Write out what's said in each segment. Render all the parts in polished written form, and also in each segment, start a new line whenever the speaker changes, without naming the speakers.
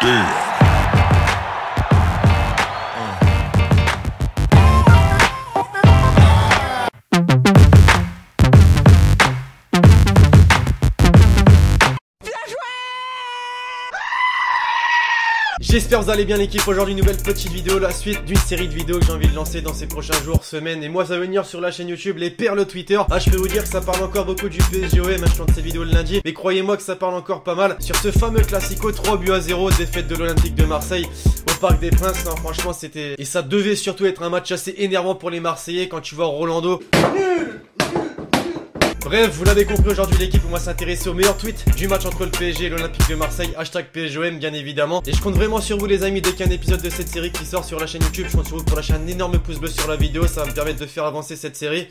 Yeah.
J'espère que vous allez bien l'équipe. Aujourd'hui nouvelle petite vidéo, la suite d'une série de vidéos que j'ai envie de lancer dans ces prochains jours, semaines et mois à venir sur la chaîne YouTube Les Perles Twitter. Ah, je peux vous dire que ça parle encore beaucoup du PSG-OM, je tourne ces vidéos le lundi, mais croyez-moi que ça parle encore pas mal sur ce fameux classico 3-0, défaite de l'Olympique de Marseille au Parc des Princes. Non, franchement c'était... Et ça devait surtout être un match assez énervant pour les Marseillais quand tu vois Rolando. Bref, vous l'avez compris, aujourd'hui l'équipe, on va s'intéresser au meilleur tweet du match entre le PSG et l'Olympique de Marseille, hashtag PSGOM bien évidemment. Et je compte vraiment sur vous les amis, dès qu'il y a un épisode de cette série qui sort sur la chaîne YouTube, je compte sur vous pour lâcher un énorme pouce bleu sur la vidéo, ça va me permettre de faire avancer cette série.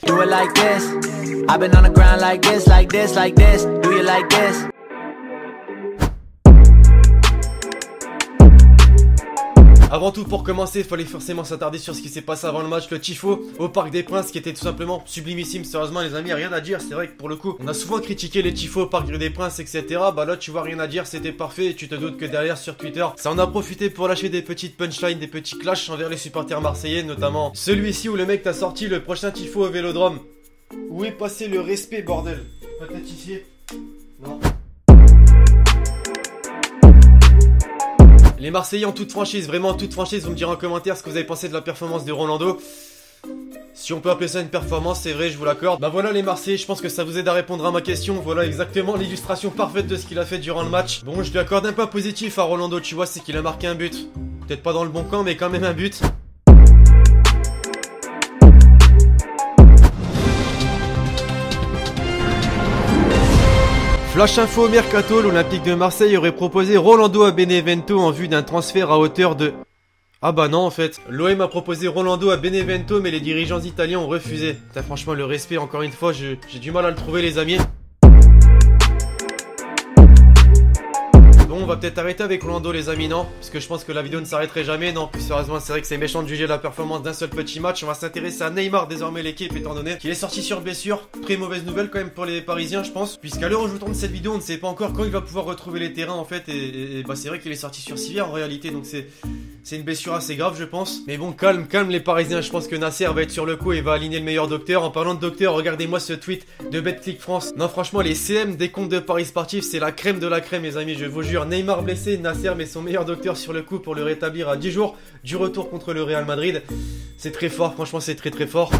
Avant tout, pour commencer, il fallait forcément s'attarder sur ce qui s'est passé avant le match, le tifo au Parc des Princes qui était tout simplement sublimissime. Sérieusement les amis, rien à dire, c'est vrai que pour le coup, on a souvent critiqué les tifos au Parc des Princes, etc. Bah là tu vois, rien à dire, c'était parfait et tu te doutes que derrière sur Twitter, ça en a profité pour lâcher des petites punchlines, des petits clashs envers les supporters marseillais, notamment celui-ci où le mec t'a sorti le prochain tifo au Vélodrome. Où est passé le respect, bordel? Peut-être ici? Non. Les Marseillais en toute franchise, vraiment en toute franchise, vous me direz en commentaire ce que vous avez pensé de la performance de Rolando. Si on peut appeler ça une performance, c'est vrai, je vous l'accorde. Bah voilà les Marseillais, je pense que ça vous aide à répondre à ma question. Voilà exactement l'illustration parfaite de ce qu'il a fait durant le match. Bon, je lui accorde un point positif à Rolando, tu vois, c'est qu'il a marqué un but. Peut-être pas dans le bon camp, mais quand même un but. Flash info au mercato, l'Olympique de Marseille aurait proposé Rolando à Benevento en vue d'un transfert à hauteur de... Ah bah non en fait, l'OM a proposé Rolando à Benevento mais les dirigeants italiens ont refusé. Putain, franchement le respect encore une fois, j'ai du mal à le trouver les amis. Bon, on va peut-être arrêter avec Rolando les amis, non? Parce que je pense que la vidéo ne s'arrêterait jamais, non? Plus sérieusement, c'est vrai que c'est méchant de juger la performance d'un seul petit match. On va s'intéresser à Neymar, désormais l'équipe, étant donné qu'il est sorti sur blessure. Très mauvaise nouvelle quand même pour les Parisiens, je pense. Puisqu'à l'heure où je vous tourne cette vidéo, on ne sait pas encore quand il va pouvoir retrouver les terrains en fait. Et bah c'est vrai qu'il est sorti sur civière en réalité, donc c'est une blessure assez grave je pense. Mais bon, calme les Parisiens, je pense que Nasser va être sur le coup et va aligner le meilleur docteur. En parlant de docteur, regardez-moi ce tweet de BetClick France. Non franchement, les CM des comptes de Paris Sportifs, c'est la crème de la crème les amis, je vous jure. Neymar blessé, Nasser met son meilleur docteur sur le coup pour le rétablir à 10 jours du retour contre le Real Madrid. C'est très fort, franchement c'est très fort.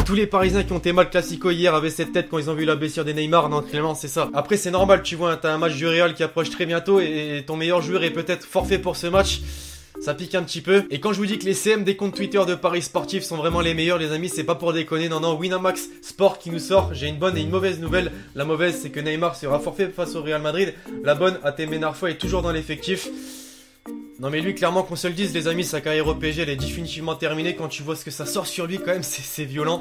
Tous les Parisiens qui ont été mal classico hier avaient cette tête quand ils ont vu la blessure des Neymar. Non, clairement c'est ça. Après c'est normal, tu vois, t'as un match du Real qui approche très bientôt et ton meilleur joueur est peut-être forfait pour ce match. Ça pique un petit peu. Et quand je vous dis que les CM des comptes Twitter de Paris Sportifs sont vraiment les meilleurs les amis, c'est pas pour déconner. Non, Winamax Sport qui nous sort. J'ai une bonne et une mauvaise nouvelle. La mauvaise c'est que Neymar sera forfait face au Real Madrid. La bonne, Atem Narfo est toujours dans l'effectif. Non mais lui clairement qu'on se le dise les amis, sa carrière au PSG elle est définitivement terminée. Quand tu vois ce que ça sort sur lui quand même, c'est violent.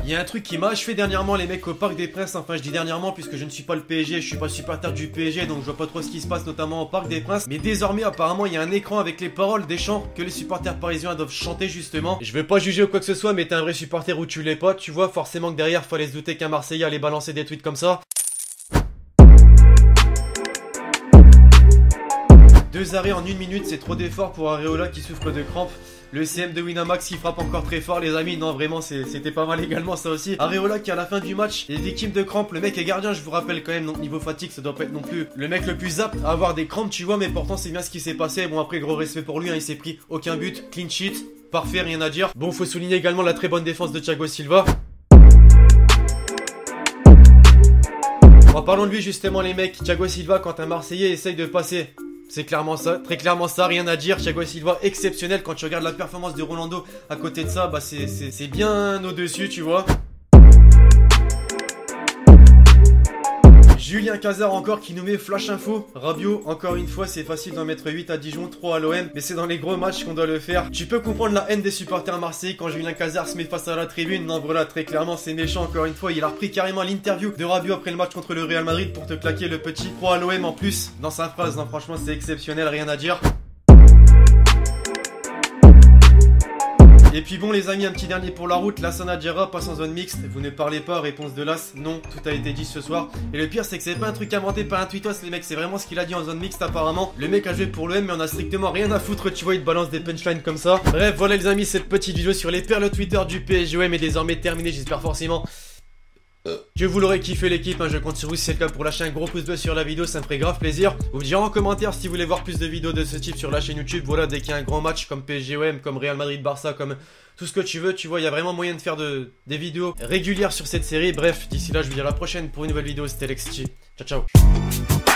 Il y a un truc qui m'a achevé dernièrement les mecs au Parc des Princes, enfin je dis dernièrement puisque je ne suis pas le PSG, je suis pas supporter du PSG donc je vois pas trop ce qui se passe notamment au Parc des Princes. Mais désormais apparemment il y a un écran avec les paroles des chants que les supporters parisiens doivent chanter justement. Je veux pas juger ou quoi que ce soit mais t'es un vrai supporter ou tu l'es pas, tu vois forcément que derrière fallait se douter qu'un Marseillais allait balancer des tweets comme ça. 2 arrêts en 1 minute, c'est trop d'efforts pour Areola qui souffre de crampes. Le CM de Winamax qui frappe encore très fort les amis, non vraiment c'était pas mal également ça aussi. Areola qui à la fin du match est victime de crampes, le mec est gardien je vous rappelle quand même, donc niveau fatigue ça doit pas être non plus le mec le plus apte à avoir des crampes tu vois, mais pourtant c'est bien ce qui s'est passé. Bon après gros respect pour lui, hein, il s'est pris aucun but, clean sheet, parfait, rien à dire. Bon faut souligner également la très bonne défense de Thiago Silva. En parlant de lui justement les mecs, Thiago Silva quand un Marseillais essaye de passer, c'est clairement ça, très clairement ça, rien à dire. Thiago Silva exceptionnel, quand tu regardes la performance de Rolando à côté de ça, bah c'est bien au-dessus tu vois. Julien Cazard encore qui nous met flash info. Rabiot, encore une fois, c'est facile d'en mettre 8 à Dijon, 3 à l'OM, mais c'est dans les gros matchs qu'on doit le faire. Tu peux comprendre la haine des supporters marseillais quand Julien Cazard se met face à la tribune. Non, voilà, très clairement, c'est méchant encore une fois. Il a repris carrément l'interview de Rabiot après le match contre le Real Madrid pour te claquer le petit 3 à l'OM en plus dans sa phrase. Non, franchement, c'est exceptionnel, rien à dire. Et puis bon les amis, un petit dernier pour la route, Lassana Diarra passe en zone mixte, vous ne parlez pas, réponse de Las, non, tout a été dit ce soir. Et le pire c'est que c'est pas un truc inventé par un tweetos les mecs, c'est vraiment ce qu'il a dit en zone mixte apparemment. Le mec a joué pour l'OM mais on a strictement rien à foutre, tu vois, il te balance des punchlines comme ça. Bref, voilà les amis, cette petite vidéo sur les perles Twitter du PSGOM est désormais terminée, j'espère forcément que vous l'aurez kiffé l'équipe, hein, je compte sur vous si c'est le cas pour lâcher un gros pouce bleu sur la vidéo, ça me ferait grave plaisir. Vous me direz en commentaire si vous voulez voir plus de vidéos de ce type sur la chaîne YouTube. Voilà, dès qu'il y a un grand match comme PSG-OM, comme Real Madrid-Barça, comme tout ce que tu veux, tu vois, il y a vraiment moyen de faire des vidéos régulières sur cette série. Bref, d'ici là, je vous dis à la prochaine pour une nouvelle vidéo, c'était LexG. Ciao, ciao.